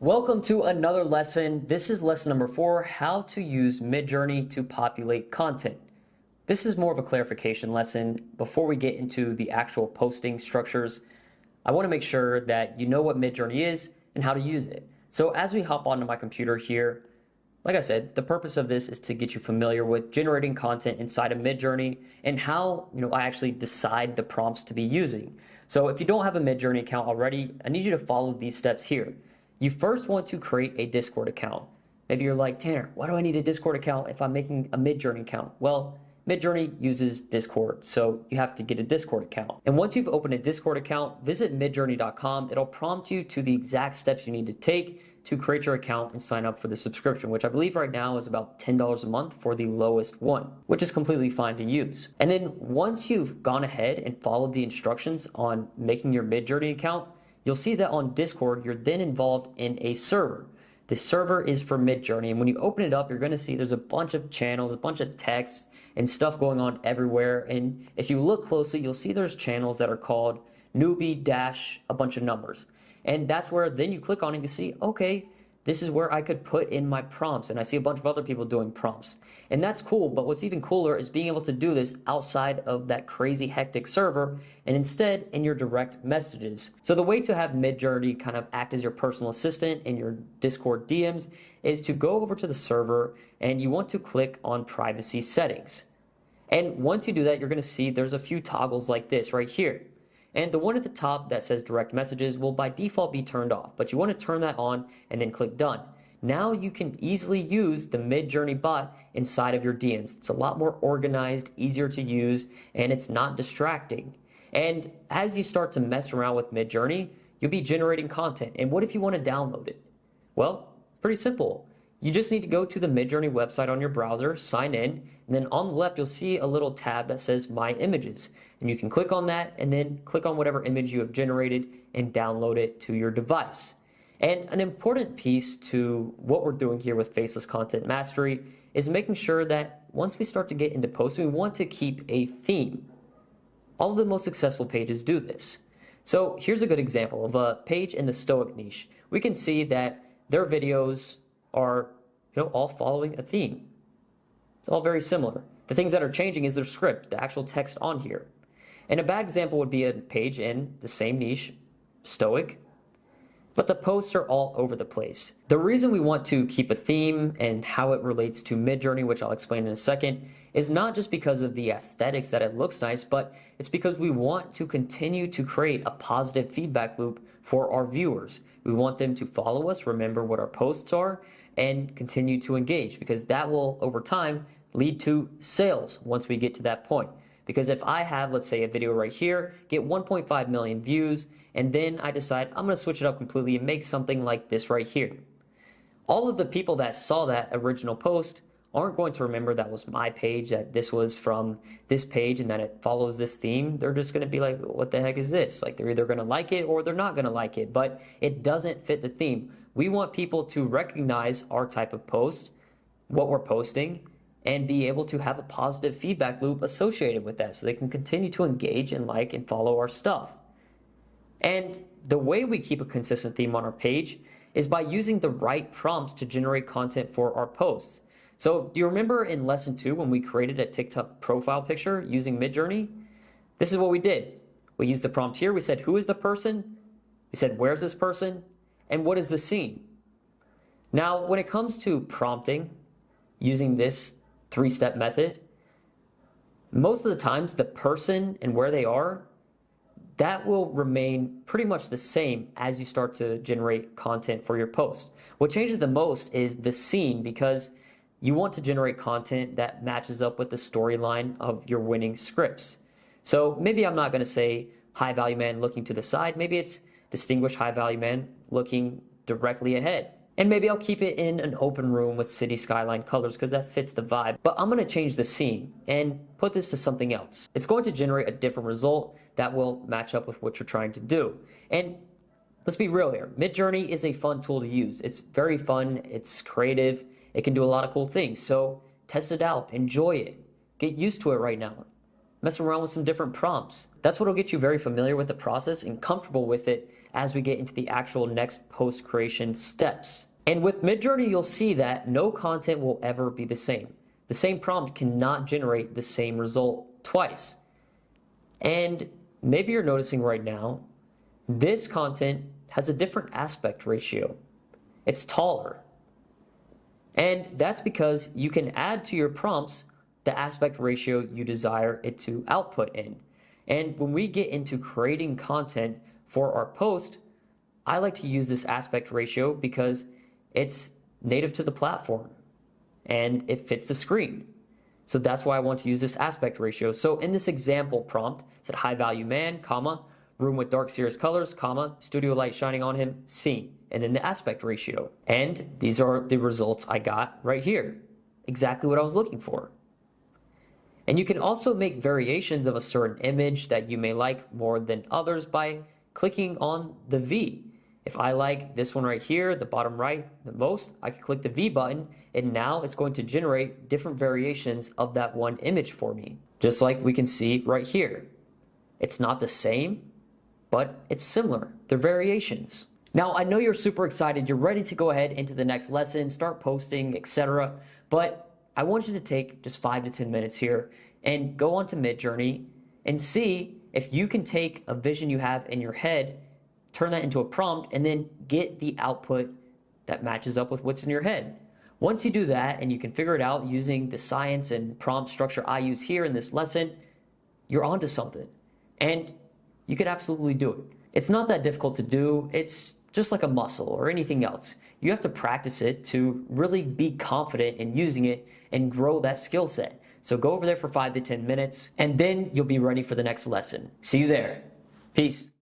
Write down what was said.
Welcome to another lesson. This is lesson number 4, how to use Midjourney to populate content. This is more of a clarification lesson. Before we get into the actual posting structures, I want to make sure that you know what Midjourney is and how to use it. So as we hop onto my computer here, like I said, the purpose of this is to get you familiar with generating content inside of Midjourney and how, I actually decide the prompts to be using. So if you don't have a Midjourney account already, I need you to follow these steps here. You first want to create a Discord account. Maybe you're like, Tanner, why do I need a Discord account if I'm making a Midjourney account? Well, Midjourney uses Discord, so you have to get a Discord account. And once you've opened a Discord account, visit midjourney.com. It'll prompt you to the exact steps you need to take to create your account and sign up for the subscription, which I believe right now is about $10 a month for the lowest one, which is completely fine to use. And then once you've gone ahead and followed the instructions on making your Midjourney account, you'll see that on Discord, you're then involved in a server. The server is for Midjourney, and when you open it up, you're gonna see there's a bunch of channels, a bunch of text, and stuff going on everywhere. And if you look closely, you'll see there's channels that are called newbie dash a bunch of numbers. And that's where then you click on it and you see, okay, this is where I could put in my prompts. And I see a bunch of other people doing prompts. And that's cool, but what's even cooler is being able to do this outside of that crazy hectic server and instead in your direct messages. So the way to have Midjourney kind of act as your personal assistant in your Discord DMs is to go over to the server and you want to click on privacy settings. And once you do that, you're gonna see there's a few toggles like this right here. And the one at the top that says direct messages will by default be turned off, but you want to turn that on and then click done. Now you can easily use the Midjourney bot inside of your DMs. It's a lot more organized, easier to use, and it's not distracting. And as you start to mess around with Midjourney, you'll be generating content. And what if you want to download it? Well, pretty simple. You just need to go to the Midjourney website on your browser, sign in, and then on the left you'll see a little tab that says My Images. And you can click on that and then click on whatever image you have generated and download it to your device. And an important piece to what we're doing here with Faceless Content Mastery is making sure that once we start to get into posting, we want to keep a theme. All of the most successful pages do this. So here's a good example of a page in the Stoic niche. We can see that their videos are all following a theme. It's all very similar. The things that are changing is their script, the actual text on here. And a bad example would be a page in the same niche, Stoic, but the posts are all over the place. The reason we want to keep a theme and how it relates to Midjourney, which I'll explain in a second, is not just because of the aesthetics that it looks nice, but it's because we want to continue to create a positive feedback loop for our viewers. We want them to follow us, remember what our posts are, and continue to engage, because that will, over time, lead to sales once we get to that point. Because if I have, let's say, a video right here, get 1.5 million views, and then I decide I'm going to switch it up completely and make something like this right here. All of the people that saw that original post aren't going to remember that was my page, that this was from this page, and that it follows this theme. They're just going to be like, what the heck is this? Like, they're either going to like it or they're not going to like it, but it doesn't fit the theme. We want people to recognize our type of post, what we're posting, and be able to have a positive feedback loop associated with that so they can continue to engage and like and follow our stuff. And the way we keep a consistent theme on our page is by using the right prompts to generate content for our posts. So do you remember in lesson 2 when we created a TikTok profile picture using Midjourney? This is what we did. We used the prompt here. We said, who is the person? We said, where's this person? And what is the scene? Now, when it comes to prompting using this 3-step method, most of the times the person and where they are, that will remain pretty much the same as you start to generate content for your post. What changes the most is the scene, because you want to generate content that matches up with the storyline of your winning scripts. So maybe I'm not going to say high value man looking to the side. Maybe it's distinguished high value man looking directly ahead. And maybe I'll keep it in an open room with city skyline colors because that fits the vibe. But I'm going to change the scene and put this to something else. It's going to generate a different result that will match up with what you're trying to do. And let's be real here. Midjourney is a fun tool to use. It's very fun. It's creative. It can do a lot of cool things. So test it out. Enjoy it. Get used to it right now. Mess around with some different prompts. That's what will get you very familiar with the process and comfortable with it as we get into the actual next post creation steps. And with Midjourney, you'll see that no content will ever be the same. The same prompt cannot generate the same result twice. And maybe you're noticing right now, this content has a different aspect ratio. It's taller. And that's because you can add to your prompts the aspect ratio you desire it to output in. And when we get into creating content for our post, I like to use this aspect ratio because it's native to the platform and it fits the screen. So that's why I want to use this aspect ratio. So in this example prompt, it said high value man, comma, room with dark serious colors, comma, studio light shining on him, scene, and then the aspect ratio. And these are the results I got right here. Exactly what I was looking for. And you can also make variations of a certain image that you may like more than others by clicking on the V. If I like this one right here, the bottom right, the most, I can click the V button, and now it's going to generate different variations of that one image for me. Just like we can see right here. It's not the same, but it's similar. They're variations. Now, I know you're super excited. You're ready to go ahead into the next lesson, start posting, etc. But I want you to take just 5 to 10 minutes here and go onto Midjourney and see if you can take a vision you have in your head, turn that into a prompt, and then get the output that matches up with what's in your head. Once you do that and you can figure it out using the science and prompt structure I use here in this lesson, you're onto something. And you could absolutely do it. It's not that difficult to do. It's just like a muscle or anything else. You have to practice it to really be confident in using it and grow that skill set. So go over there for 5 to 10 minutes, and then you'll be ready for the next lesson. See you there. Peace.